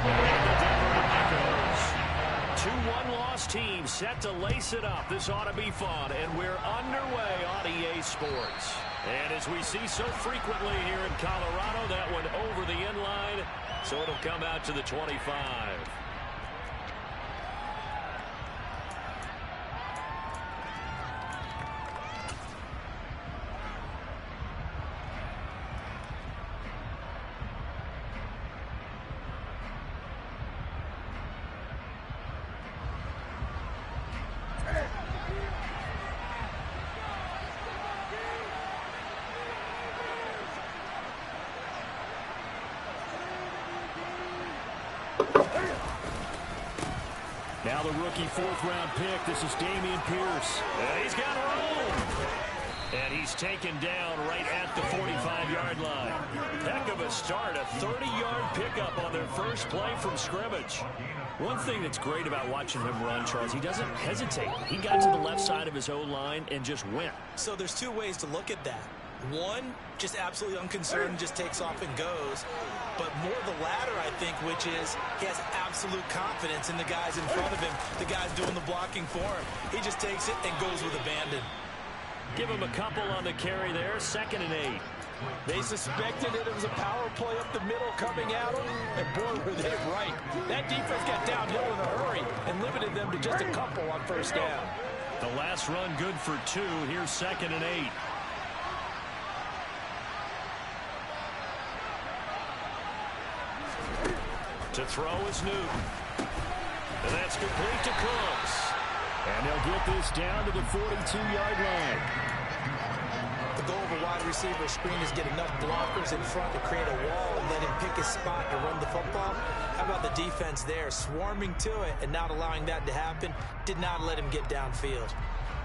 And the Denver Broncos. 2 one-loss teams set to lace it up. This ought to be fun, and we're underway on EA Sports. And as we see so frequently here in Colorado, that one over the end line, so it'll come out to the 25. Now the rookie 4th-round pick. This is Dameon Pierce. And he's got room. And he's taken down right at the 45-yard line. Heck of a start. A 30-yard pickup on their first play from scrimmage. One thing that's great about watching him run, Charles, he doesn't hesitate. He got to the left side of his O-line and just went. So there's 2 ways to look at that. One, just absolutely unconcerned, just takes off and goes. But more the latter, I think, which is he has absolute confidence in the guys in front of him, the guys doing the blocking for him. He just takes it and goes with abandon. Give him a couple on the carry there, 2nd and 8. They suspected it was a power play up the middle coming at them, and boy, were they right. That defense got downhill in a hurry and limited them to just a couple on 1st down. The last run good for 2. Here's 2nd and 8. To throw is Newton. And that's complete to Cooks. And they'll get this down to the 42-yard line. The goal of a wide receiver screen is get enough blockers in front to create a wall and let him pick his spot to run the football. How about the defense there, swarming to it and not allowing that to happen? Did not let him get downfield.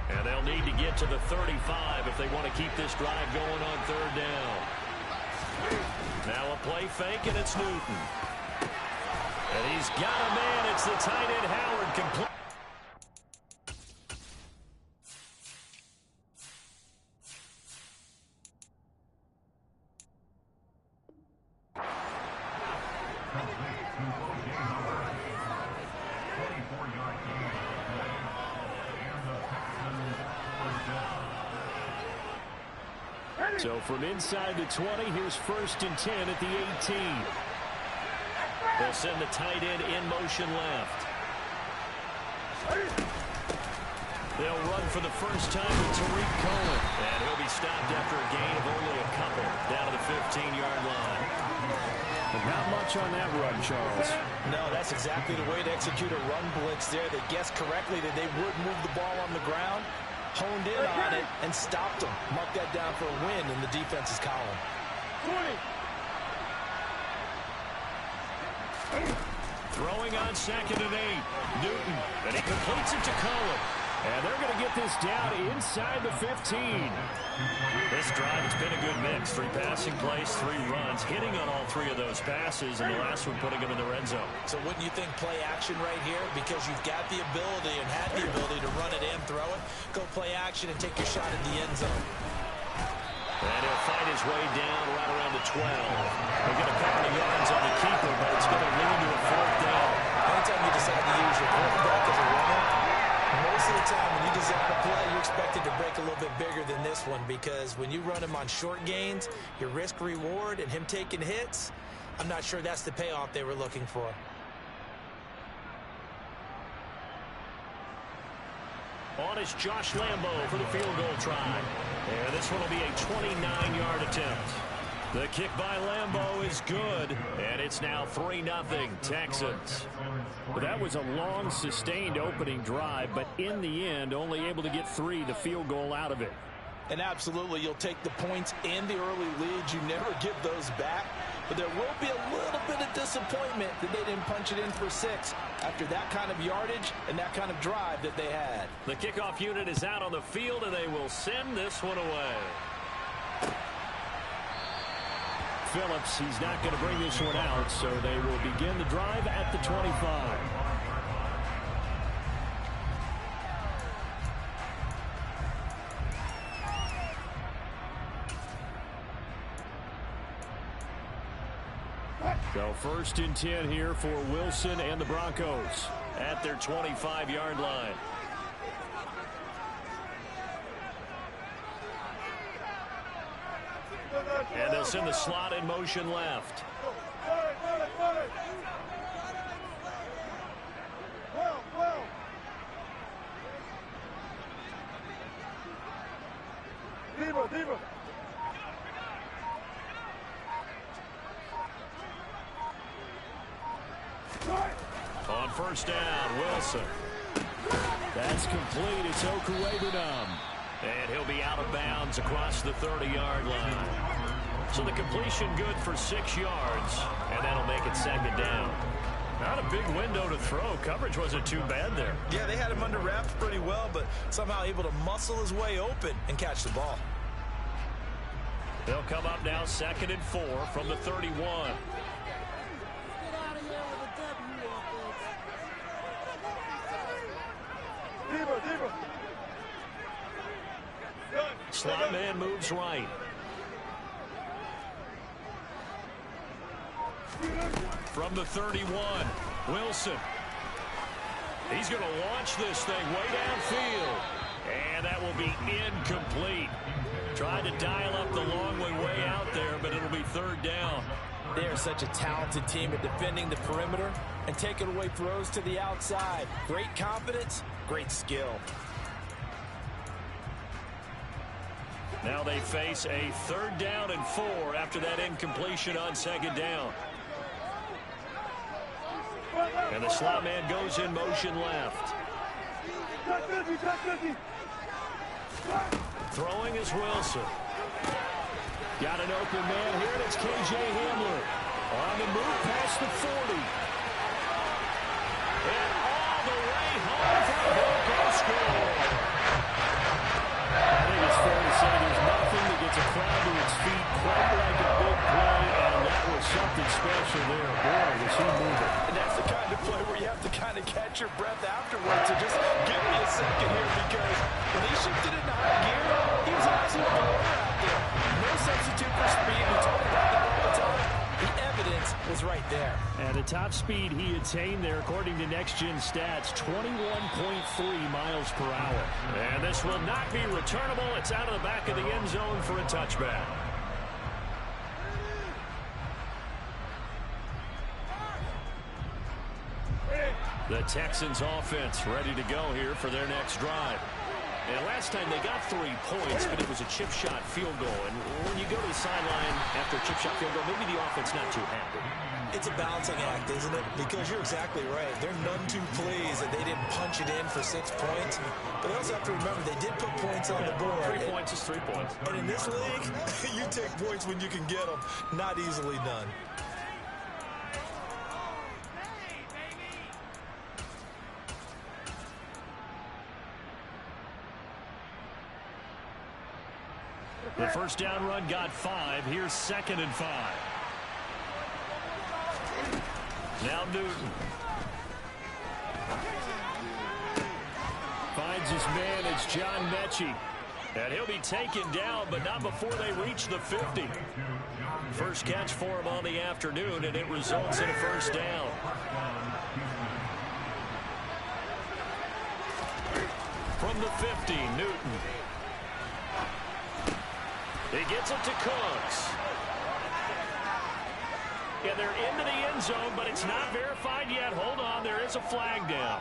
And they'll need to get to the 35 if they want to keep this drive going on 3rd down. Now a play fake, and it's Newton. And he's got a man. It's the tight end, Howard, complete. So from inside the 20, here's 1st and 10 at the 18. They'll send the tight end in motion left. They'll run for the first time with Tariq Cohen. And he'll be stopped after a gain of only a couple down to the 15-yard line. But not much on that run, Charles. No, that's exactly the way to execute a run blitz there. They guessed correctly that they would move the ball on the ground, honed in on it, and stopped them. Mark that down for a win in the defense's column. 20. Throwing on 2nd and 8. Newton, and he completes it to Cohen. And they're going to get this down inside the 15. This drive has been a good mix. 3 passing plays, 3 runs, hitting on all 3 of those passes, and the last one putting him in the red zone. So wouldn't you think play action right here? Because you've got the ability and had the ability to run it and throw it. Go play action and take your shot at the end zone. And he'll fight his way down right around the 12. They'll get a couple of yards on the keeper, but it's going to lead to a 4th down. Anytime you decide to use your quarterback as a runner, most of the time when you design a play, you're expected to break a little bit bigger than this one, because when you run him on short gains, your risk-reward and him taking hits, I'm not sure that's the payoff they were looking for. On is Josh Lambo for the field goal try. And this one will be a 29-yard attempt. The kick by Lambo is good, and it's now 3-0 Texans. Well, that was a long, sustained opening drive, but in the end, only able to get 3, the field goal out of it. And absolutely, you'll take the points and the early leads. You never give those back. But there will be a little bit of disappointment that they didn't punch it in for 6 after that kind of yardage and that kind of drive that they had. The kickoff unit is out on the field, and they will send this one away. Phillips, he's not going to bring this one out, so they will begin the drive at the 25. So 1st and 10 here for Wilson and the Broncos at their 25-yard line. And they'll send the slot in motion left. On 1st down, Wilson. That's complete. It's Okuwebunam. And he'll be out of bounds across the 30-yard line. So the completion good for 6 yards, and that'll make it 2nd down. Not a big window to throw. Coverage wasn't too bad there. Yeah, they had him under wraps pretty well, but somehow able to muscle his way open and catch the ball. They'll come up now 2nd and 4 from the 31. Slot man moves right. From the 31, Wilson. He's going to launch this thing way downfield. And that will be incomplete. Tried to dial up the long way out there, but it'll be 3rd down. They are such a talented team at defending the perimeter and taking away throws to the outside. Great confidence, great skill. Now they face a 3rd down and 4 after that incompletion on 2nd down. And the slot man goes in motion left. Throwing is Wilson. Got an open man here, and it's K.J. Hamler. On the move past the 40. And all the way home for the Broncos score. I think it's fair to say there's nothing that gets a crowd to its feet quite like a big play, and that was something special there. Boy, was he moving. And that's the kind of play where you have to kind of catch your breath afterwards. So just give me a second here, because when he shifted into high gear, he was an absolute baller out there. No substitute for speed. We talk about that all the time. The evidence was right there. And the top speed he attained there, according to Next Gen Stats, 21.3 miles per hour. And this will not be returnable. It's out of the back of the end zone for a touchback. The Texans offense ready to go here for their next drive. And last time they got 3 points, but it was a chip shot field goal. And when you go to the sideline after a chip shot field goal, maybe the offense not too happy. It's a balancing act, isn't it? Because you're exactly right. They're none too pleased that they didn't punch it in for 6 points. But they also have to remember they did put points on the board. 3 points is 3 points. And in this league, you take points when you can get them. Not easily done. The 1st down run got 5. Here's 2nd and 5. Now Newton. Finds his man. It's John Mechie. And he'll be taken down, but not before they reach the 50. First catch for him on the afternoon, and it results in a 1st down. From the 50, Newton. He gets it to Cooks. Yeah, they're into the end zone, but it's not verified yet. Hold on, there is a flag down.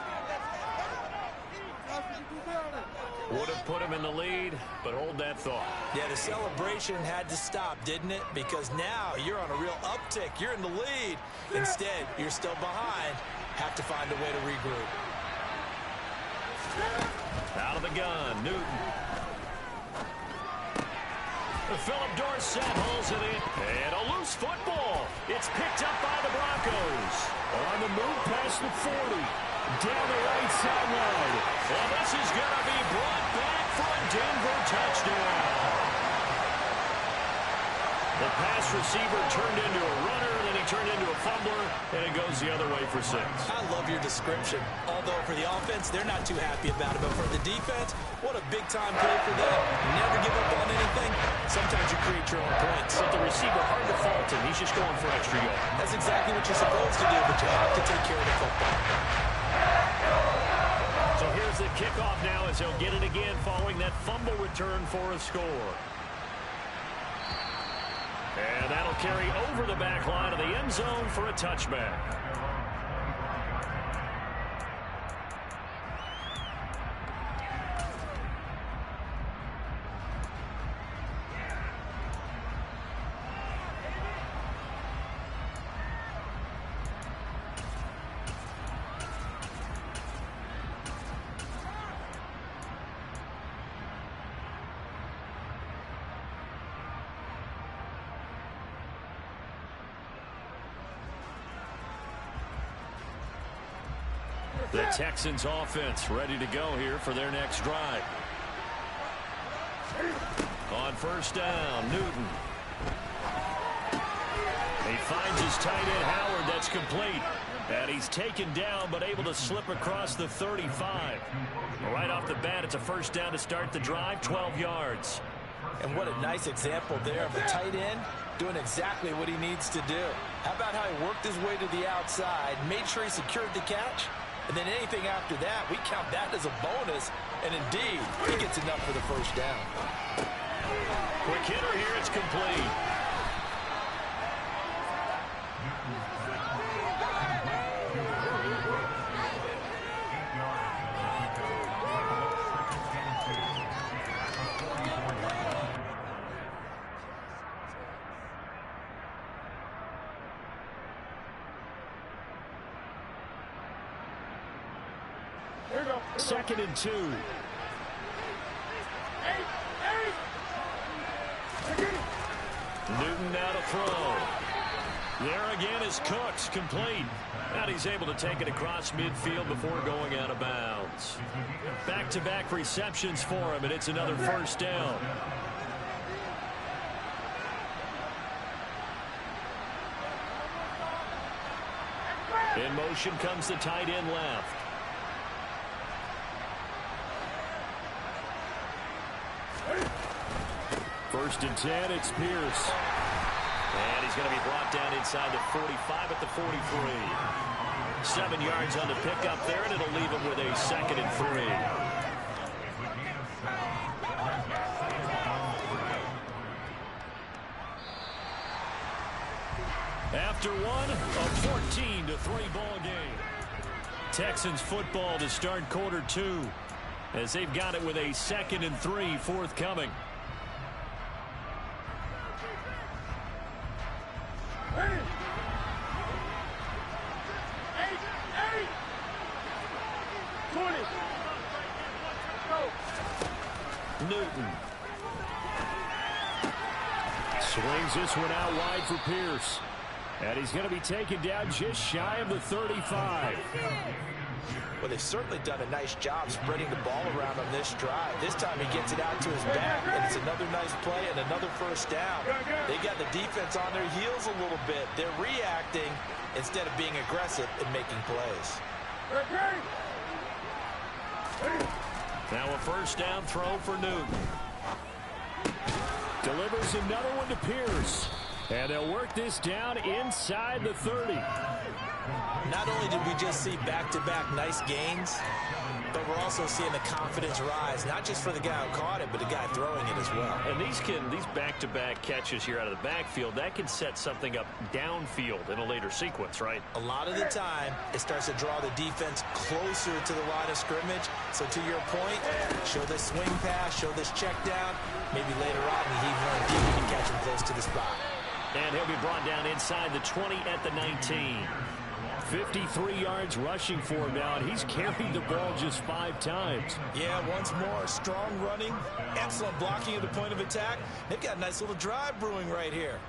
Would have put him in the lead, but hold that thought. Yeah, the celebration had to stop, didn't it? Because now you're on a real uptick. You're in the lead. Instead, you're still behind. Have to find a way to regroup. Out of the gun, Newton. Philip Dorsett hauls it in. And a loose football. It's picked up by the Broncos. On the move past the 40. Down the right sideline. And this is going to be brought back for a Denver touchdown. The pass receiver turned into a runner, and then he turned into a fumbler, and it goes the other way for 6. I love your description. Although for the offense, they're not too happy about it. But for the defense, what a big-time play for them. Never give up on anything. Sometimes you create your own points. But the receiver, hard to fault him. He's just going for extra yards. That's exactly what you're supposed to do, but you have to take care of the football. So here's the kickoff now as he'll get it again following that fumble return for a score. And that'll carry over the back line of the end zone for a touchback. The Texans offense ready to go here for their next drive. On first down, Newton. He finds his tight end, Howard. That's complete. And he's taken down, but able to slip across the 35. Right off the bat, it's a first down to start the drive, 12 yards. And what a nice example there of a tight end doing exactly what he needs to do. How about how he worked his way to the outside, made sure he secured the catch, and then anything after that, we count that as a bonus. And indeed, he gets enough for the first down. Quick hitter here, it's complete. Second and 2. Newton now to throw. There again is Cooks, complete. And he's able to take it across midfield before going out of bounds. Back-to-back receptions for him, and it's another first down. In motion comes the tight end left. First and 10, it's Pierce. And he's going to be brought down inside the 45 at the 43. 7 yards on the pickup there, and it'll leave him with a second and 3. After one, a 14-3 ball game. Texans football to start quarter 2 as they've got it with a second and 3 forthcoming. Newton swings this one out wide for Pierce. And he's going to be taken down just shy of the 35. Well, they've certainly done a nice job spreading the ball around on this drive. This time he gets it out to his back, and it's another nice play and another first down. They got the defense on their heels a little bit. They're reacting instead of being aggressive and making plays. Now a first down throw for Newton. Delivers another one to Pierce. And they'll work this down inside the 30. Not only did we just see back-to-back nice gains, but we're also seeing the confidence rise, not just for the guy who caught it, but the guy throwing it as well. And these back-to-back catches here out of the backfield, that can set something up downfield in a later sequence, right? A lot of the time, it starts to draw the defense closer to the line of scrimmage. So to your point, show this swing pass, show this check down. Maybe later on, he learned deep, he can catch him close to the spot. And he'll be brought down inside the 20 at the 19. 53 yards rushing for him now, and he's carried the ball just 5 times. Yeah, once more, strong running, excellent blocking at the point of attack. They've got a nice little drive brewing right here.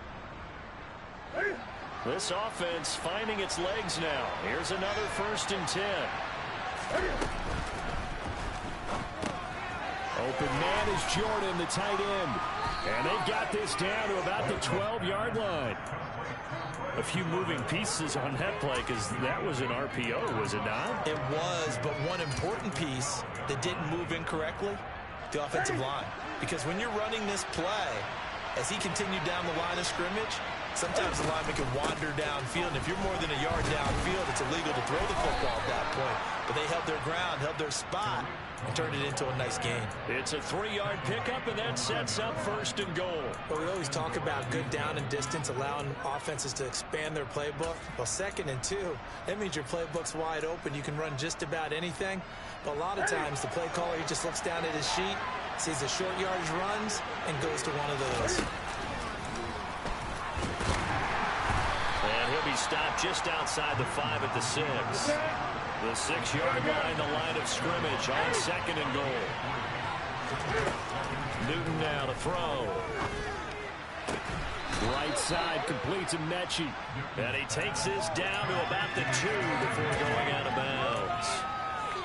This offense finding its legs now. Here's another first and 10. Open man is Jordan, the tight end. And they've got this down to about the 12-yard line. A few moving pieces on that play because that was an RPO, was it not? It was, but one important piece that didn't move incorrectly, the offensive line. Because when you're running this play, as he continued down the line of scrimmage, sometimes the lineman can wander downfield, and if you're more than a yard downfield, it's illegal to throw the football at that point. But they held their ground, held their spot, and turned it into a nice gain. It's a 3-yard pickup, and that sets up 1st and goal. Well, we always talk about good down and distance, allowing offenses to expand their playbook. Well, 2nd and 2, that means your playbook's wide open. You can run just about anything. But a lot of times, the play caller, he just looks down at his sheet, sees the short yardage runs, and goes to one of those. And he'll be stopped just outside the 5 at the 6. The 6-yard line, the line of scrimmage on 2nd and goal. Newton now to throw. Right side completes to Mechie. And he takes this down to about the 2 before going out of bounds.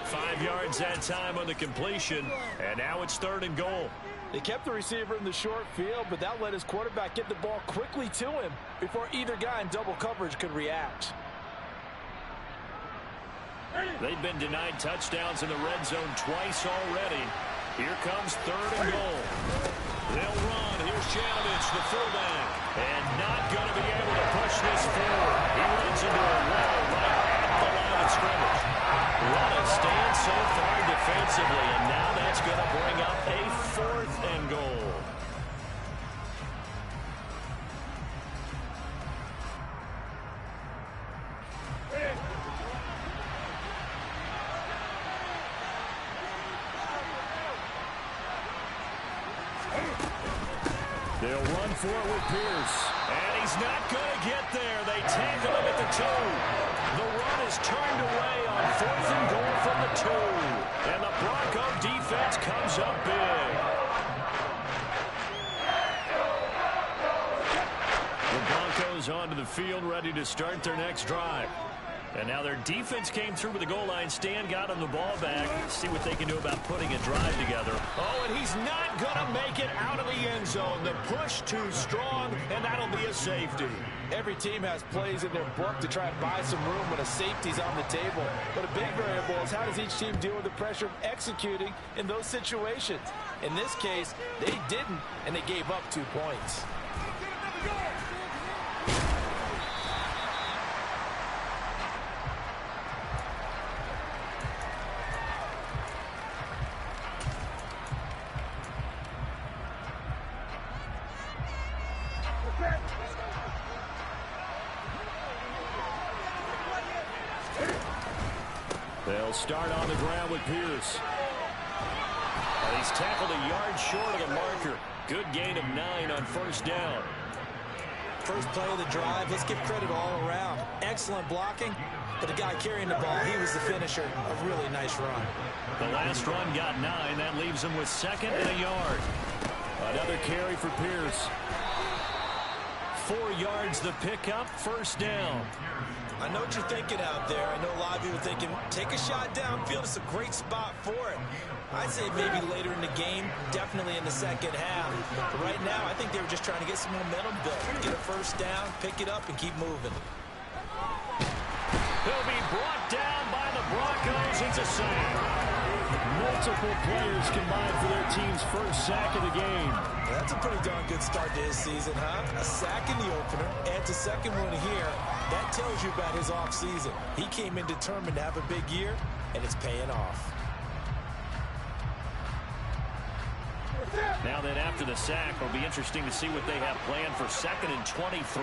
5 yards that time on the completion. And now it's 3rd and goal. They kept the receiver in the short field, but that let his quarterback get the ball quickly to him before either guy in double coverage could react. They've been denied touchdowns in the red zone twice already. Here comes 3rd and goal. They'll run. Here's Janovich, the fullback. And not going to be able to push this forward. He runs into a wall right at the line of scrimmage. What a stand so far defensively, and now that's going to bring up a 4th and goal. They'll run for it with Pierce. And he's not going to get there. They tackle him at the 2. The run is turned away on 4th and goal from the 2. And the Bronco defense comes up big. The Broncos onto the field, ready to start their next drive. And now their defense came through with the goal line. Stan got him the ball back. See what they can do about putting a drive together. Oh, and he's not going to make it out of the end zone. The push too strong, and that'll be a safety. Every team has plays in their book to try and buy some room when a safety's on the table. But a big variable is how does each team deal with the pressure of executing in those situations. In this case, they didn't, and they gave up 2 points. They'll start on the ground with Pierce. And he's tackled a yard short of the marker. Good gain of 9 on 1st down. First play of the drive, let's give credit all around. Excellent blocking, but the guy carrying the ball, he was the finisher. A really nice run. The last run got 9. That leaves him with 2nd and a yard. Another carry for Pierce. 4 yards the pickup, 1st down. I know what you're thinking out there. I know a lot of you are thinking, take a shot downfield. It's a great spot for it. I'd say maybe later in the game, definitely in the 2nd half. But right now, I think they were just trying to get some momentum built. Get a 1st down, pick it up, and keep moving. He'll be brought down by the Broncos. It's a sack. Multiple players combined for their team's 1st sack of the game. That's a pretty darn good start to his season, huh? A sack in the opener, adds a 2nd one here. That tells you about his offseason. He came in determined to have a big year, and it's paying off. Now then, after the sack, it'll be interesting to see what they have planned for 2nd and 23.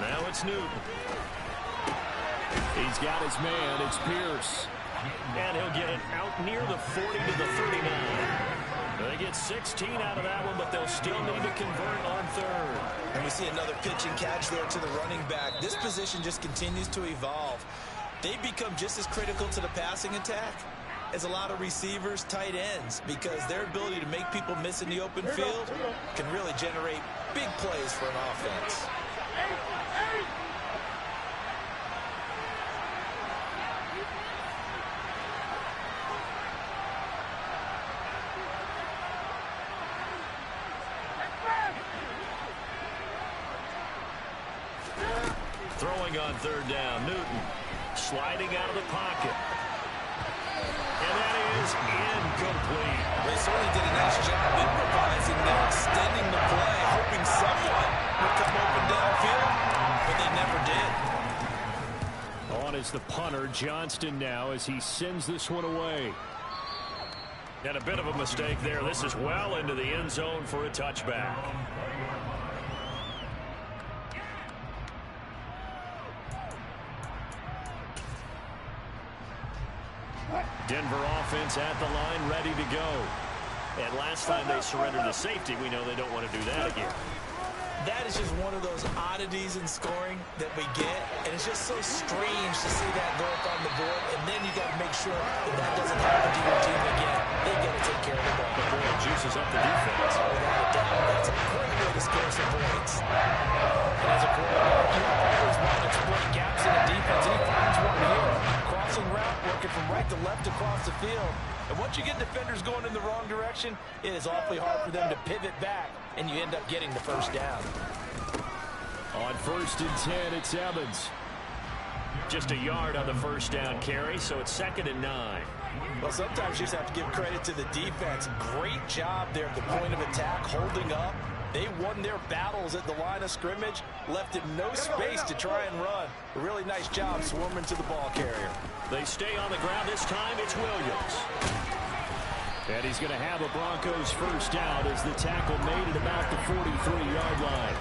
Now it's Newton. He's got his man. It's Pierce. And he'll get it out near the 40 to the 39. They get 16 out of that one, but they'll still need to convert on 3rd. And we see another pitch and catch there to the running back. This position just continues to evolve. They become just as critical to the passing attack as a lot of receivers, tight ends, because their ability to make people miss in the open field can really generate big plays for an offense. Throwing on third down, Newton sliding out of the pocket. And that is incomplete. They certainly did a nice job improvising there, extending the play, hoping someone would come open downfield, but they never did. On is the punter, Johnston now, as he sends this one away. And a bit of a mistake there. This is well into the end zone for a touchback. Denver offense at the line, ready to go. And last time they surrendered the safety, we know they don't want to do that again. That is just one of those oddities in scoring that we get, and it's just so strange to see that go up on the board, and then you got to make sure that that doesn't happen to your team again. They got to take care of the ball. The ball juices up the defense. Without a doubt, that's a great way to score some points. And as a quarterback, you always want to exploit gaps in the defense, and he finds one here. Crossing route, working from right to left across the field. And once you get defenders going in the wrong direction, it is awfully hard for them to pivot back, and you end up getting the first down. On 1st and 10, it's Evans. Just a yard on the first down carry, so it's 2nd and 9. Well, sometimes you just have to give credit to the defense. Great job there at the point of attack, holding up. They won their battles at the line of scrimmage, left him no space to try and run. A really nice job swarming to the ball carrier. They stay on the ground. This time it's Williams. And he's going to have a Broncos first down as the tackle made at about the 43-yard line.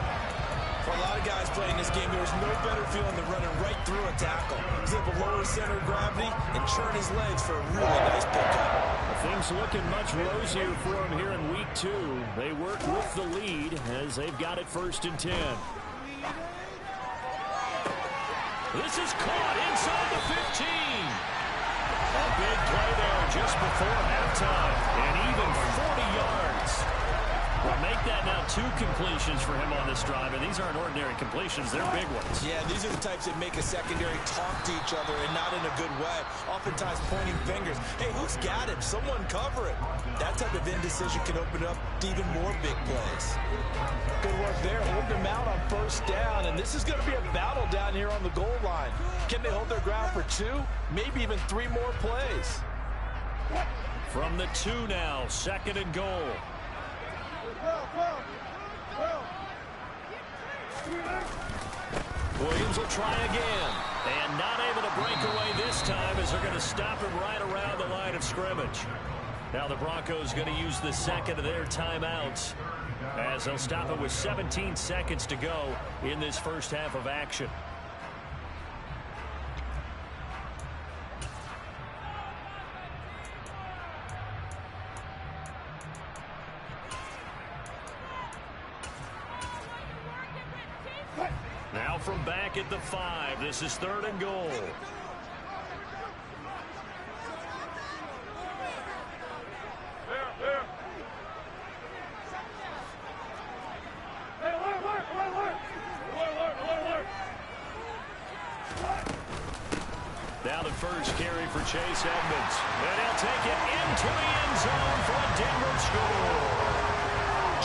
For a lot of guys playing this game, there's no better feeling than running right through a tackle. He's able to lower center of gravity and churn his legs for a really nice pickup. Things looking much rosier for him here in week 2. They work with the lead as they've got it 1st and 10. This is caught inside the 15. A big play there just before halftime. And even 40 yards. Well, make that now 2 completions for him on this drive, and these aren't ordinary completions. They're big ones. Yeah, these are the types that make a secondary talk to each other, and not in a good way. Oftentimes pointing fingers. Hey, who's got him? Someone cover it. That type of indecision can open up to even more big plays. Good work there, holding them out on 1st down, and this is going to be a battle down here on the goal line. Can they hold their ground for 2, maybe even 3 more plays? From the 2 now, 2nd and goal. Williams will try again, and not able to break away this time as they're going to stop him right around the line of scrimmage. Now the Broncos going to use the 2nd of their timeouts as they'll stop it with 17 seconds to go in this first half of action. Now from back at the 5, this is 3rd and goal. Now the first carry for Chase Edmonds. And he'll take it into the end zone for a Denver score.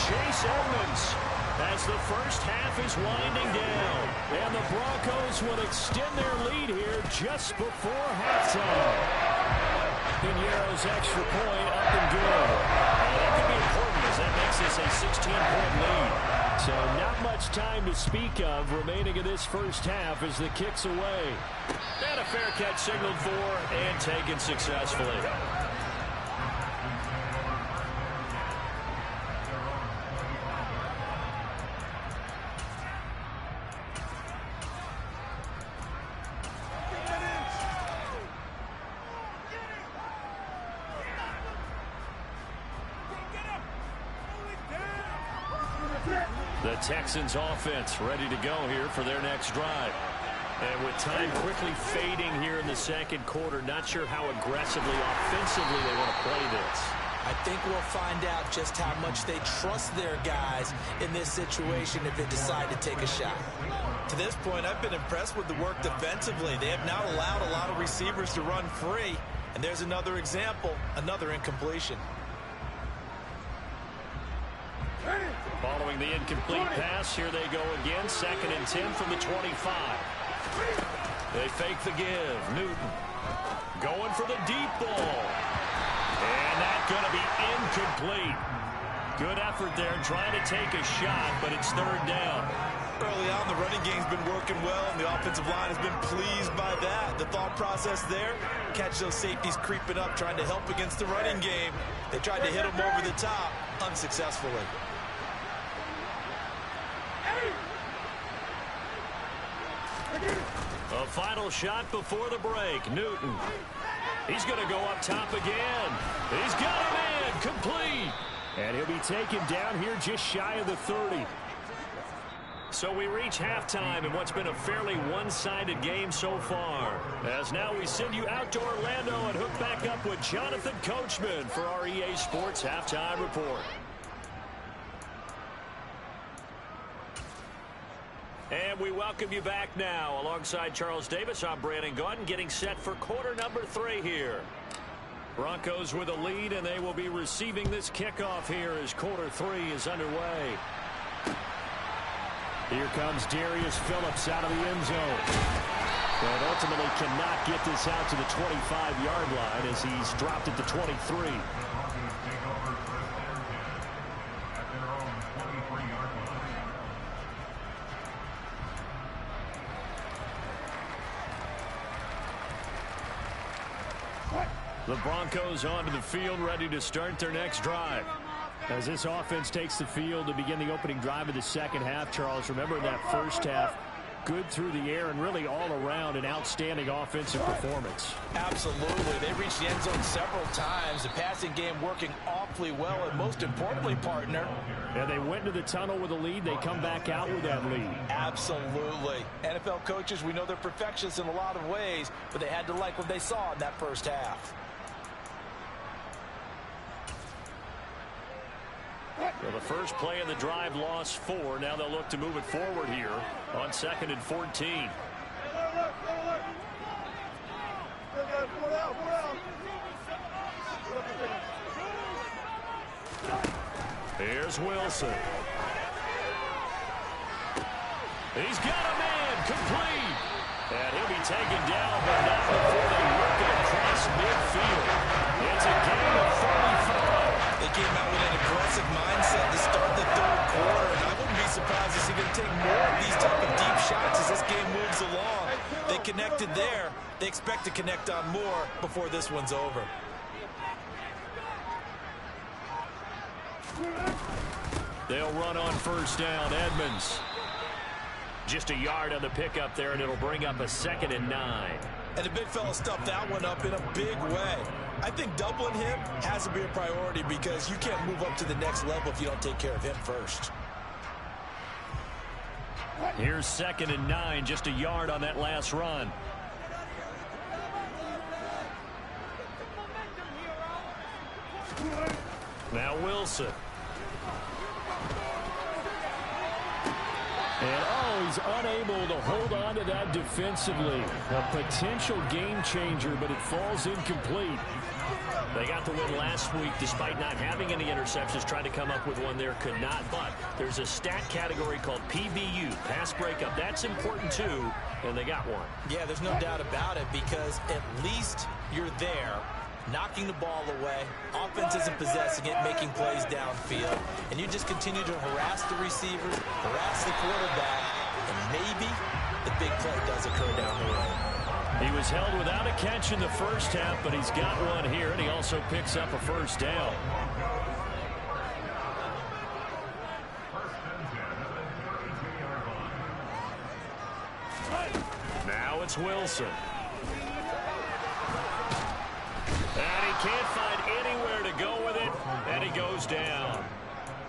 Chase Edmonds, as the first half is winding down, and the Broncos will extend their lead here just before halftime. Piñeiro's extra point up and good. That could be important as that makes this a 16-point lead. So not much time to speak of remaining in this first half as the kick's away. And a fair catch signaled for and taken successfully. The Texans offense ready to go here for their next drive. And with time quickly fading here in the 2nd quarter, not sure how aggressively, offensively they want to play this. I think we'll find out just how much they trust their guys in this situation if they decide to take a shot. To this point, I've been impressed with the work defensively. They have not allowed a lot of receivers to run free. And there's another example, another incompletion. Following the incomplete pass, here they go again. 2nd and 10 from the 25. They fake the give. Newton going for the deep ball. And that's going to be incomplete. Good effort there trying to take a shot, but it's third down. Early on, the running game's been working well, and the offensive line has been pleased by that. The thought process there, catch those safeties creeping up, trying to help against the running game. They tried to hit them over the top, unsuccessfully. A final shot before the break. Newton. He's going to go up top again. He's got him in. Complete. And he'll be taken down here just shy of the 30. So we reach halftime in what's been a fairly one-sided game so far. As now we send you out to Orlando and hook back up with Jonathan Coachman for our EA Sports Halftime Report. And we welcome you back now. Alongside Charles Davis, I'm Brandon Gaudin, getting set for quarter number 3 here. Broncos with a lead, and they will be receiving this kickoff here as quarter 3 is underway. Here comes Darius Phillips out of the end zone. But ultimately cannot get this out to the 25-yard line as he's dropped at the 23. The Broncos onto the field, ready to start their next drive. As this offense takes the field to begin the opening drive of the second half, Charles, remember that first half, good through the air and really all around an outstanding offensive performance. Absolutely. They reached the end zone several times. The passing game working awfully well, and most importantly, partner. Yeah, they went into the tunnel with a lead. They come back out with that lead. Absolutely. NFL coaches, we know they're perfectionists in a lot of ways, but they had to like what they saw in that first half. Well, the first play of the drive lost 4. Now they'll look to move it forward here on 2nd and 14. Here's Wilson. He's got a man complete. And he'll be taken down, but not before they work it across midfield. It's a gain of 35. They came out with an aggressive mindset to start the third quarter, and I wouldn't be surprised to see them take more of these type of deep shots as this game moves along. They connected there. They expect to connect on more before this one's over. They'll run on first down. Edmonds. Just a yard on the pickup there, and it'll bring up a 2nd and 9. And the big fella stuffed that one up in a big way. I think doubling him has to be a priority because you can't move up to the next level if you don't take care of him first. Here's 2nd and 9, just a yard on that last run. Now Wilson. And he's unable to hold on to that defensively. A potential game changer, but it falls incomplete. They got the win last week despite not having any interceptions. Tried to come up with one there, could not. But there's a stat category called PBU, pass breakup. That's important too, and they got one. Yeah, there's no doubt about it because at least you're there, knocking the ball away. Offense isn't possessing it, making plays downfield. And you just continue to harass the receivers, harass the quarterback, and maybe the big play does occur down the road. He was held without a catch in the first half, but he's got one here, and he also picks up a first down. Now it's Wilson. And he can't find anywhere to go with it, and he goes down.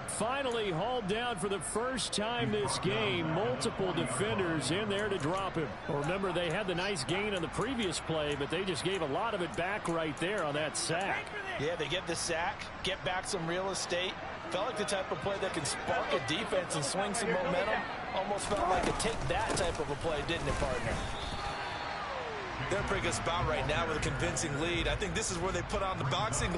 Finally hauled down for the first time this game. Multiple defenders in there to drop him. Remember, they had the nice gain on the previous play, but they just gave a lot of it back right there on that sack. Yeah, they get the sack, get back some real estate. Felt like the type of play that can spark a defense and swing some momentum. Almost felt like a take that type of a play, didn't it, partner? They're in a pretty good spot right now with a convincing lead. I think this is where they put on the boxing.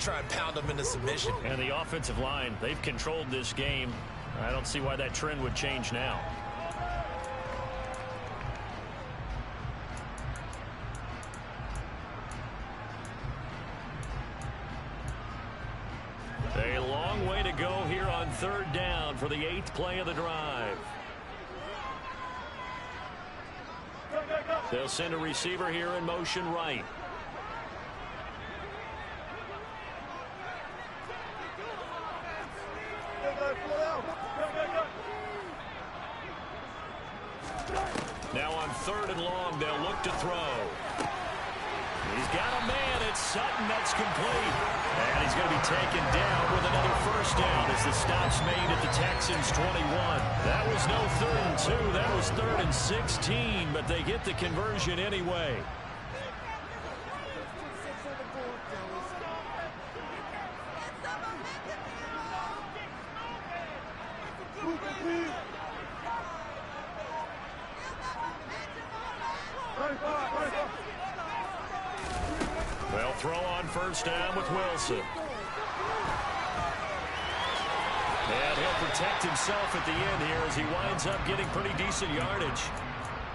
try and pound them into submission. And the offensive line, they've controlled this game. I don't see why that trend would change now. A long way to go here on third down for the 8th play of the drive. They'll send a receiver here in motion right. Now on 3rd and long, they'll look to throw. He's got a man. It's Sutton. That's complete. And he's going to be taken down with another first down as the stop's made at the Texans 21. That was no 3rd and 2. That was 3rd and 16, but they get the conversion anyway. They'll throw on first down with Wilson. And he'll protect himself at the end here as he winds up getting pretty decent yardage.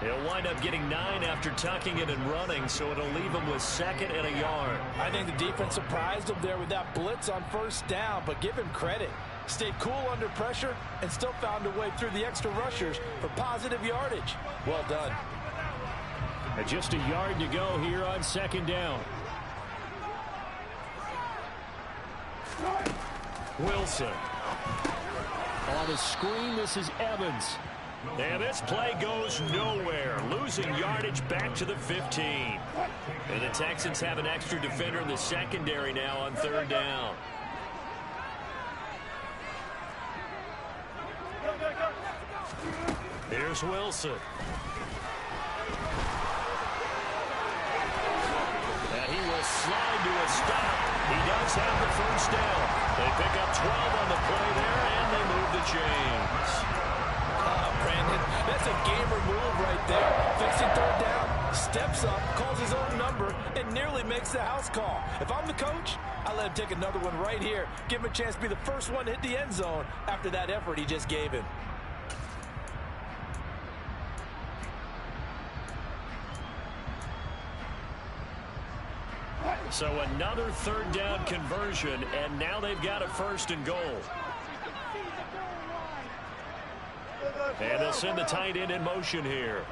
He'll wind up getting 9 after tucking it and running, so it'll leave him with 2nd and a yard. I think the defense surprised him there with that blitz on first down, but give him credit. Stayed cool under pressure and still found a way through the extra rushers for positive yardage. Well done. And just a yard to go here on 2nd down. Wilson. On the screen, this is Evans. And this play goes nowhere. Losing yardage back to the 15. And the Texans have an extra defender in the secondary now on 3rd down. Here's Wilson. And he will slide to a stop. He does have the first down. They pick up 12 on the play there, and they move the chains. Brandon, that's a gamer move right there. Fixing 3rd down, steps up, calls his own number, and nearly makes the house call. If I'm the coach, I let him take another one right here. Give him a chance to be the first one to hit the end zone after that effort he just gave him. So another 3rd down conversion, and now they've got a 1st and goal. And they'll send the tight end in motion here.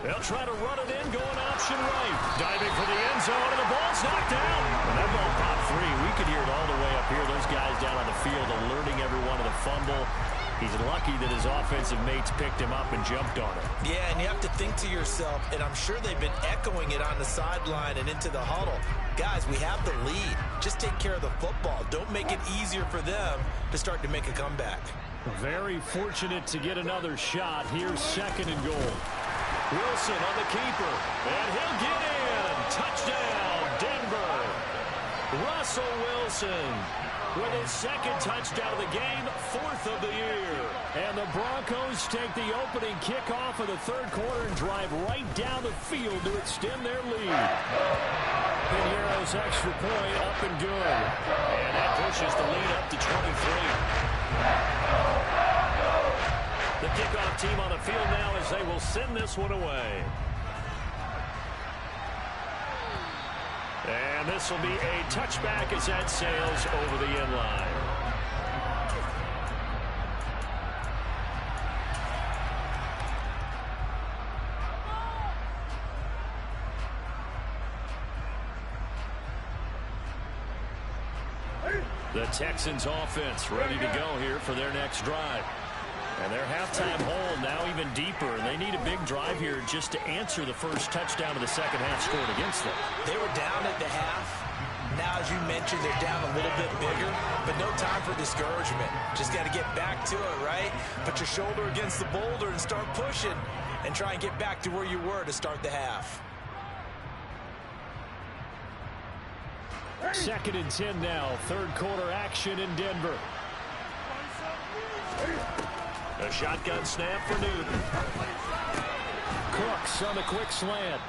They'll try to run it in, going option right. Diving for the end zone, and the ball's knocked down. And that ball popped free. We could hear it all the way up here. Those guys down on the field alerting everyone of the fumble. He's lucky that his offensive mates picked him up and jumped on it. Yeah, and you have to think to yourself, and I'm sure they've been echoing it on the sideline and into the huddle. Guys, we have the lead. Just take care of the football. Don't make it easier for them to start to make a comeback. Very fortunate to get another shot. Here's 2nd and goal. Wilson on the keeper, and he'll get in. Touchdown, Denver. Russell Wilson with his 2nd touchdown of the game, 4th of the year. And the Broncos take the opening kickoff of the 3rd quarter and drive right down the field to extend their lead. Pinheiro's extra point up and good. And that pushes the lead up to 23. The kickoff team on the field now as they will send this one away. And this will be a touchback as that sails over the end line. The Texans offense ready to go here for their next drive. And their halftime hole now even deeper. And they need a big drive here just to answer the first touchdown of the second half scored against them. They were down at the half. Now, as you mentioned, they're down a little bit bigger, but no time for discouragement. Just got to get back to it, right? Put your shoulder against the boulder and start pushing and try and get back to where you were to start the half. 2nd and 10 now. 3rd quarter action in Denver. A shotgun snap for Newton. Cooks on the quick slant.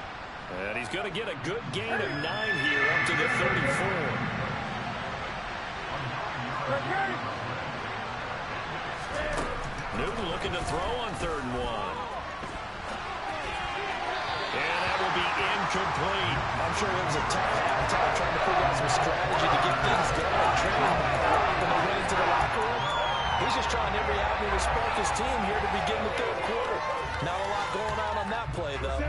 And he's going to get a good gain of 9 here up to the 34. Newton looking to throw on 3rd and 1. And that will be incomplete. I'm sure it was a tough halftime trying to figure out some strategy to get things going. Training when they went into the locker room. He's just trying every avenue to spark his team here to begin the 3rd quarter. Not a lot going on that play, though.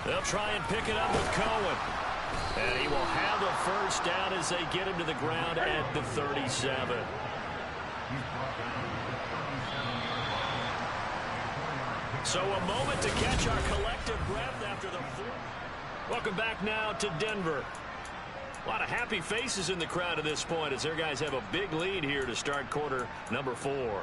They'll try and pick it up with Cohen. And he will have the first down as they get him to the ground at the 37. So a moment to catch our collective breath after the fourth. Welcome back now to Denver. A lot of happy faces in the crowd at this point as their guys have a big lead here to start quarter number 4.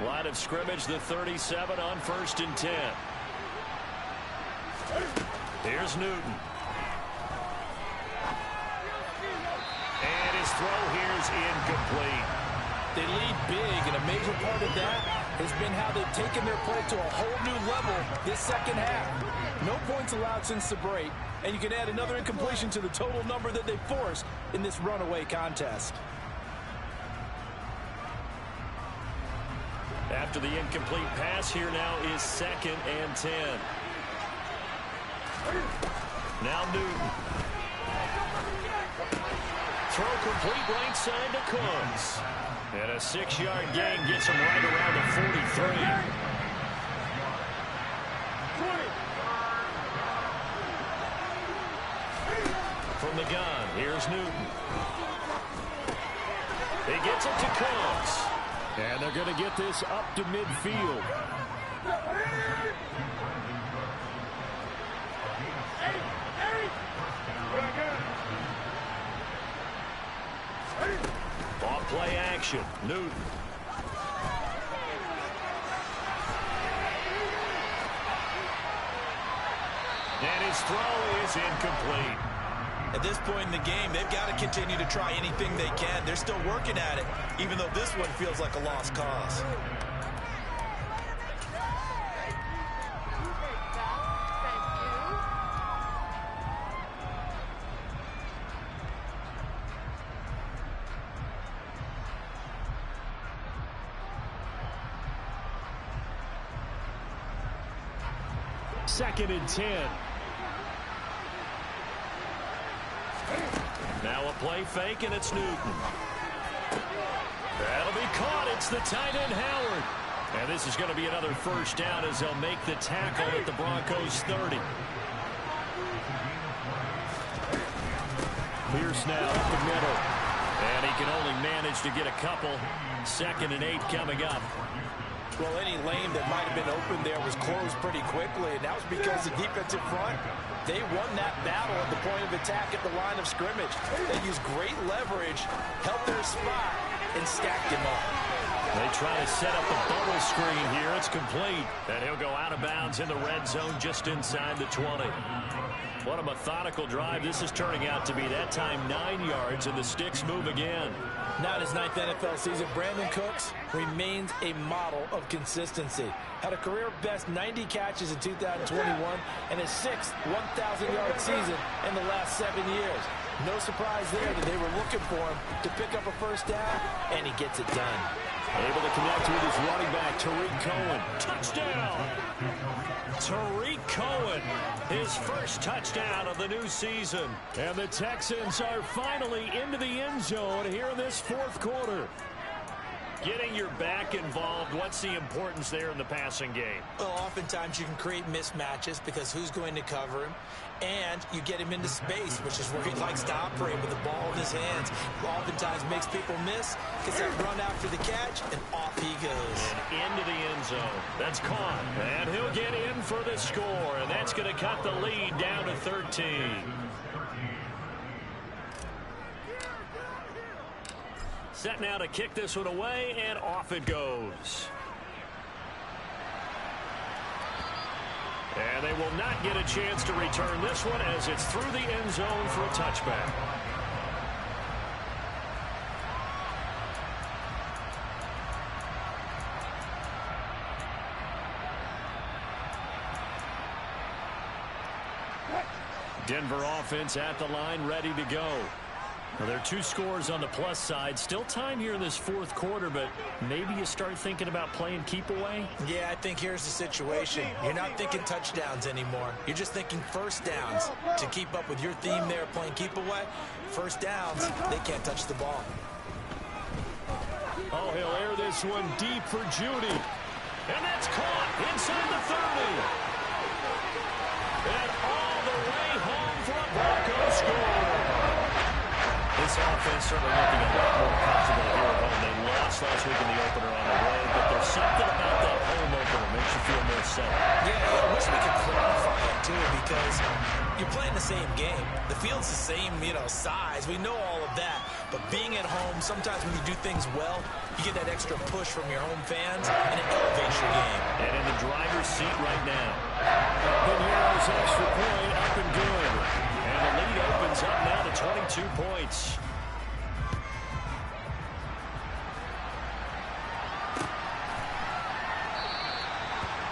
Line of scrimmage, the 37 on 1st and 10. Here's Newton. And his throw here is incomplete. They lead big, and a major part of that has been how they've taken their play to a whole new level this second half. No points allowed since the break, and you can add another incompletion to the total number that they forced in this runaway contest. After the incomplete pass, here now is 2nd and 10. Now Newton. Throw complete right side to Cooks. And a 6-yard gain gets him right around the 43. From the gun, here's Newton. He gets it to Cooks. And they're going to get this up to midfield. Off play action, Newton. And his throw is incomplete. At this point in the game, they've got to continue to try anything they can. They're still working at it, even though this one feels like a lost cause. Second and 10. Now a play fake, and it's Newton. That'll be caught. It's the tight end, Howard. And this is going to be another first down as they'll make the tackle at the Broncos 30. Pierce now up the middle. And he can only manage to get a couple. 2nd and 8 coming up. Well, any lane that might have been open there was closed pretty quickly, and that was because the defensive front, they won that battle at the point of attack at the line of scrimmage. They used great leverage, held their spot, and stacked him up. They try to set up the bubble screen here. It's complete. And he'll go out of bounds in the red zone just inside the 20. What a methodical drive this is turning out to be. That time 9 yards, and the sticks move again. Now in his 9th NFL season, Brandon Cooks remains a model of consistency. Had a career-best 90 catches in 2021 and his 6th 1,000-yard season in the last 7 years. No surprise there that they were looking for him to pick up a first down, and he gets it done. Able to connect with his running back, Tariq Cohen. Touchdown! Tariq Cohen, his first touchdown of the new season. And the Texans are finally into the end zone here in this 4th quarter. Getting your back involved, what's the importance there in the passing game? Well, oftentimes you can create mismatches because who's going to cover him? And you get him into space, which is where he likes to operate with the ball in his hands. Oftentimes makes people miss, gets that run after the catch, and off he goes. And into the end zone. That's caught. And he'll get in for the score, and that's going to cut the lead down to 13. Set now to kick this one away, and off it goes. And they will not get a chance to return this one as it's through the end zone for a touchback. Denver offense at the line, ready to go. Well, there are 2 scores on the plus side. Still time here in this fourth quarter, but maybe you start thinking about playing keep away? Yeah, I think here's the situation. You're not thinking touchdowns anymore. You're just thinking first downs. To keep up with your theme there, playing keep away, first downs, they can't touch the ball. Oh, he'll air this one deep for Judy. And that's caught inside the 30. And all the way home for a Broncos score. This offense certainly looking a lot more comfortable here at home. They lost last week in the opener on the road, but there's something about that home opener makes you feel more settled. Yeah, I wish we could quantify it, too, because you're playing the same game. The field's the same, size. We know all of that. But being at home, sometimes when you do things well, you get that extra push from your home fans, and it elevates your game. And in the driver's seat right now. Pinero's extra point up and good. And the lead opens up now to 22 points.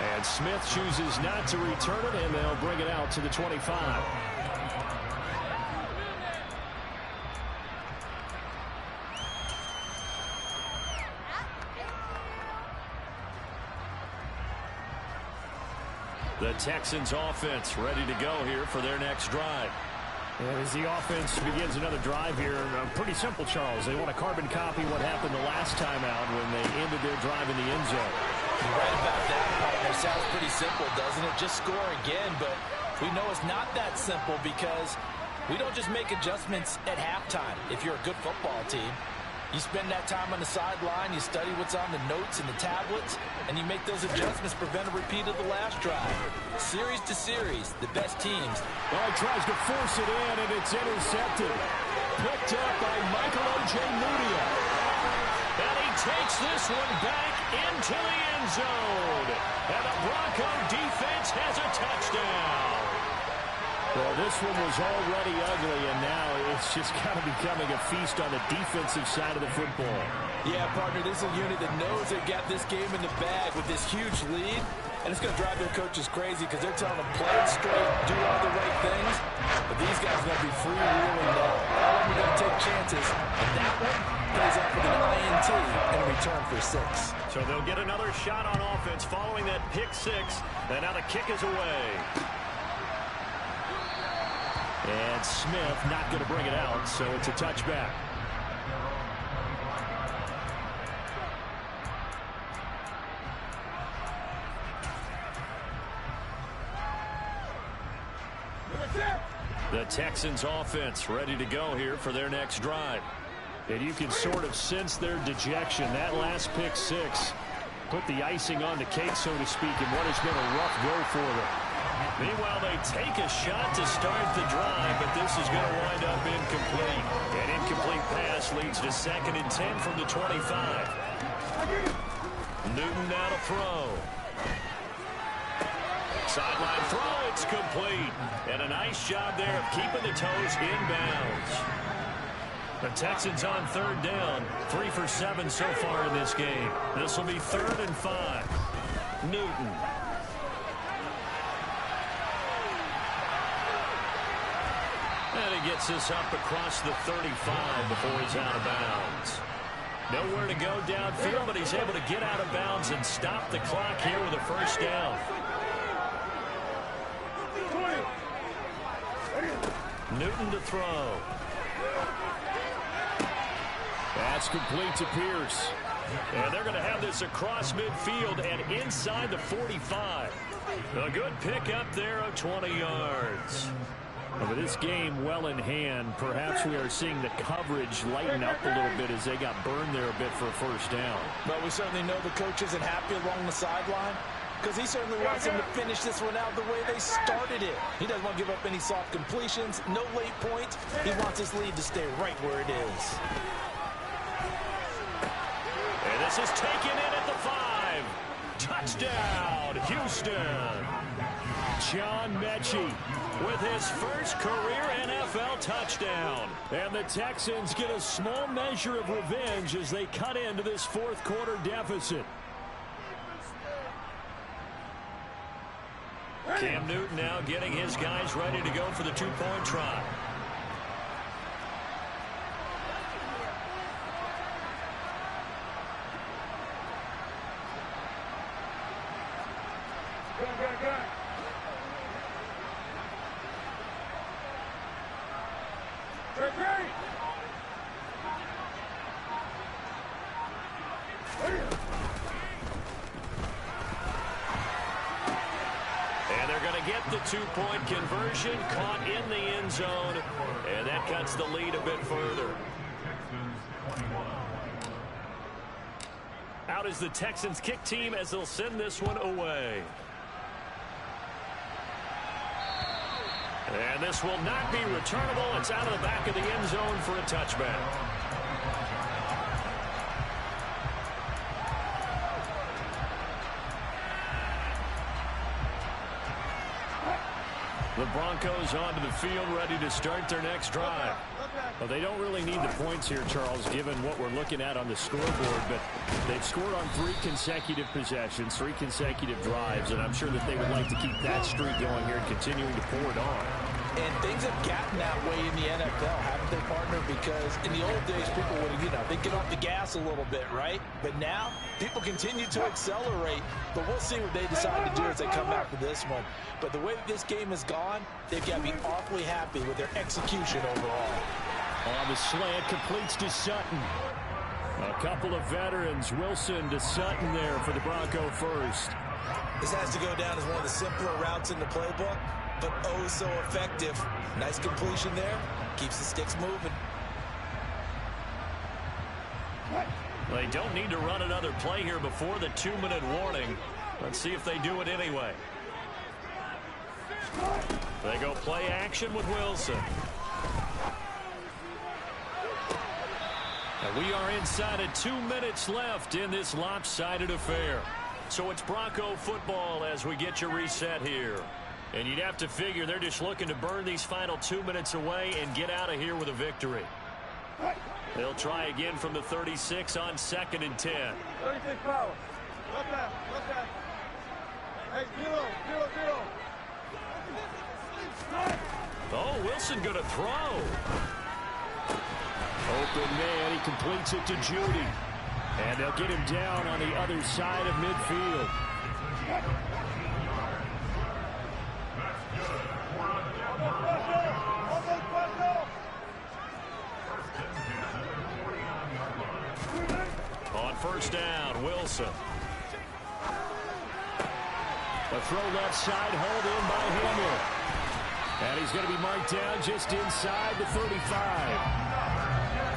And Smith chooses not to return it, and they'll bring it out to the 25. The Texans offense ready to go here for their next drive. And as the offense begins another drive here, pretty simple, Charles. They want to carbon copy what happened the last time out when they ended their drive in the end zone. You're right about that, partner. Sounds pretty simple, doesn't it? Just score again, but we know it's not that simple because we don't just make adjustments at halftime if you're a good football team. You spend that time on the sideline, you study what's on the notes and the tablets, and you make those adjustments, prevent a repeat of the last drive. Series to series, the best teams. Well, he tries to force it in, and it's intercepted. Picked up by Michael O.J. Mudia. And he takes this one back into the end zone. And the Bronco defense has a touchdown. Well, this one was already ugly, and now it's just kind of becoming a feast on the defensive side of the football. Yeah, partner, this is a unit that knows they got this game in the bag with this huge lead, and it's going to drive their coaches crazy because they're telling them play it straight, do all the right things, but these guys are going to be freewheeling now. All of them are going to take chances, and that one plays off with an INT and return for 6. So they'll get another shot on offense following that pick 6, and now the kick is away. And Smith not going to bring it out, so it's a touchback. The Texans offense ready to go here for their next drive. And you can sort of sense their dejection. That last pick 6 put the icing on the cake, so to speak, in what has been a rough go for them. Meanwhile, they take a shot to start the drive, but this is going to wind up incomplete. An incomplete pass leads to 2nd and 10 from the 25. Newton now to throw. Sideline throw, it's complete. And a nice job there of keeping the toes inbounds. The Texans on 3rd down, 3 for 7 so far in this game. This will be 3rd and 5. Newton. And he gets this up across the 35 before he's out of bounds. Nowhere to go downfield, but he's able to get out of bounds and stop the clock here with a first down. Newton to throw. That's complete to Pierce. And they're going to have this across midfield and inside the 45. A good pick up there of 20 yards. With this game well in hand, perhaps we are seeing the coverage lighten up a little bit as they got burned there a bit for a first down. But we certainly know the coach isn't happy along the sideline because he certainly wants them to finish this one out the way they started it. He doesn't want to give up any soft completions, no late points. He wants this lead to stay right where it is. And this is taken in at the 5. Touchdown, Houston. John Mechie with his first career NFL touchdown. And the Texans get a small measure of revenge as they cut into this fourth quarter deficit. Cam Newton now getting his guys ready to go for the two-point try. And they're going to get the two-point conversion, caught in the end zone, and that cuts the lead a bit further. Out is the Texans kick team as they'll send this one away. And this will not be returnable. It's out of the back of the end zone for a touchback. The Broncos onto the field, ready to start their next drive. Well, they don't really need the points here, Charles, given what we're looking at on the scoreboard, but they've scored on 3 consecutive possessions, 3 consecutive drives, and I'm sure that they would like to keep that streak going here and continuing to pour it on. And things have gotten that way in the NFL, haven't they, partner? Because in the old days, people would, they'd get off the gas a little bit, right? But now, people continue to accelerate. But we'll see what they decide to do as they come back for this one. But the way that this game has gone, they've got to be awfully happy with their execution overall. On the slant, completes to Sutton. A couple of veterans, Wilson to Sutton there for the Bronco first. This has to go down as one of the simpler routes in the playbook, but oh so effective. Nice completion there. Keeps the sticks moving. They don't need to run another play here before the 2-minute warning. Let's see if they do it anyway. They go play action with Wilson. And we are inside of 2 minutes left in this lopsided affair. So it's Bronco football as we get you reset here. And you'd have to figure they're just looking to burn these final 2 minutes away and get out of here with a victory. They'll try again from the 36 on 2nd and 10. 36 power. Left that. Hey, zero. Oh, Wilson going to throw. Open man, he completes it to Judy. And they'll get him down on the other side of midfield. On first down, Wilson. A throw left side, hauled in by Hamler. And he's going to be marked down just inside the 35.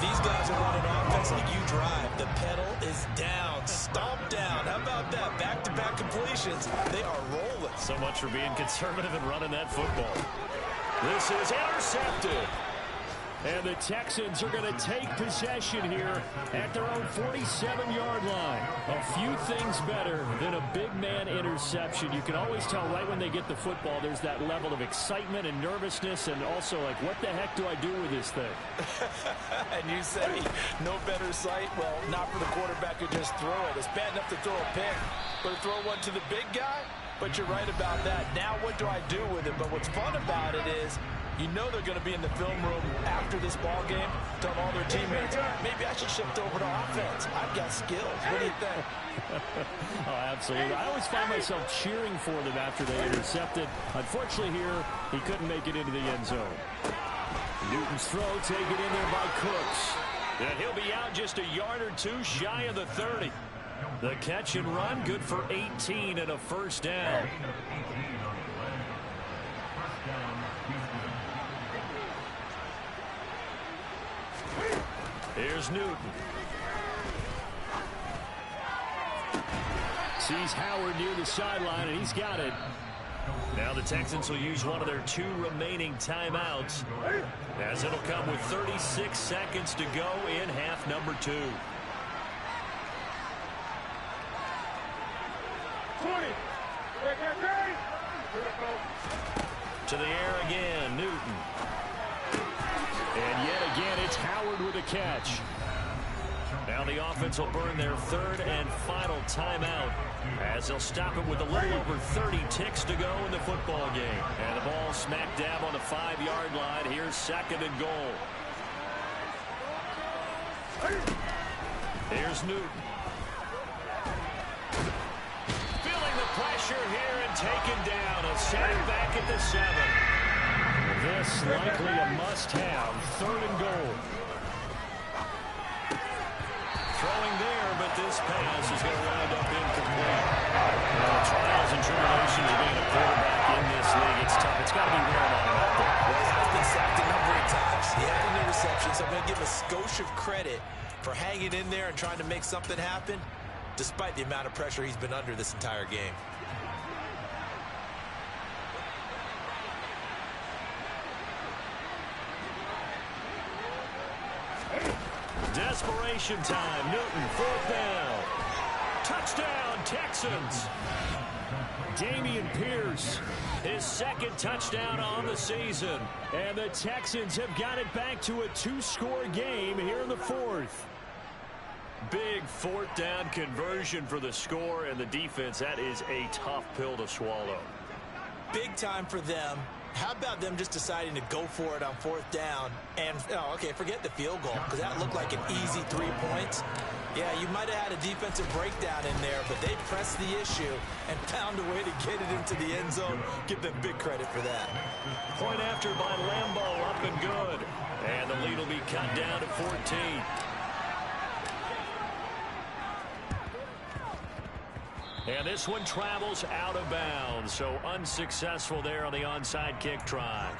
These guys are running offense like you drive. The pedal is down, stomped down. How about that? Back-to-back completions. They are rolling. So much for being conservative and running that football. This is intercepted. And the Texans are going to take possession here at their own 47-yard line. A few things better than a big man interception. You can always tell right when they get the football, there's that level of excitement and nervousness, and also like, what the heck do I do with this thing? And you say no better sight? Well, not for the quarterback to just throw it. It's bad enough to throw a pick, but to throw one to the big guy? But you're right about that. Now what do I do with it? But what's fun about it is, you know they're going to be in the film room after this ball game, telling all their teammates, maybe I should shift over to offense. I've got skills. What do you think? Oh, absolutely. I always find myself cheering for them after they intercepted. Unfortunately here, he couldn't make it into the end zone. Newton's throw taken in there by Cooks. And he'll be out just a yard or two shy of the 30. The catch and run, good for 18 and a first down. Here's Newton. Sees Howard near the sideline, and he's got it. Now the Texans will use one of their 2 remaining timeouts, as it'll come with 36 seconds to go in half number 2. 20. To the air again, Newton. And yet again, it's Howard with a catch. Now the offense will burn their third and final timeout as they'll stop it with a little over 30 ticks to go in the football game. And the ball smack dab on the 5-yard line. Here's second and goal. Here's Newton. Feeling the pressure here and taken down. A sack back at the 7. This likely a must-have. Third and goal. Throwing there, but this pass is going to wind up incomplete. The trials and tribulations of being a quarterback in this league, it's tough. It's got to be wearing on him out there. Well, he has been sacked a number of times. He had an interception, so I'm going to give him a skosh of credit for hanging in there and trying to make something happen, despite the amount of pressure he's been under this entire game. Desperation time. Newton, fourth down. Touchdown, Texans. Dameon Pierce, his second touchdown on the season. And the Texans have got it back to a 2-score game here in the fourth. Big fourth down conversion for the score, and the defense, that is a tough pill to swallow. Big time for them. How about them just deciding to go for it on fourth down? And, oh, okay, forget the field goal, because that looked like an easy 3 points. Yeah, you might have had a defensive breakdown in there, but they pressed the issue and found a way to get it into the end zone. Give them big credit for that. Point after by Lambeau, up and good. And the lead will be cut down to 14. And this one travels out of bounds, so unsuccessful there on the onside kick try.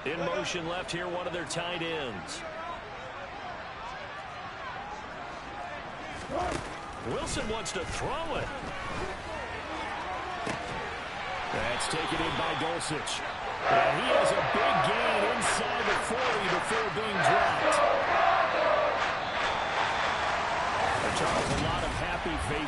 In motion left here, one of their tight ends. Wilson wants to throw it. That's taken in by Dulcich. And he has a big gain inside the 40 before being dropped. Charles, a lot of happy faces.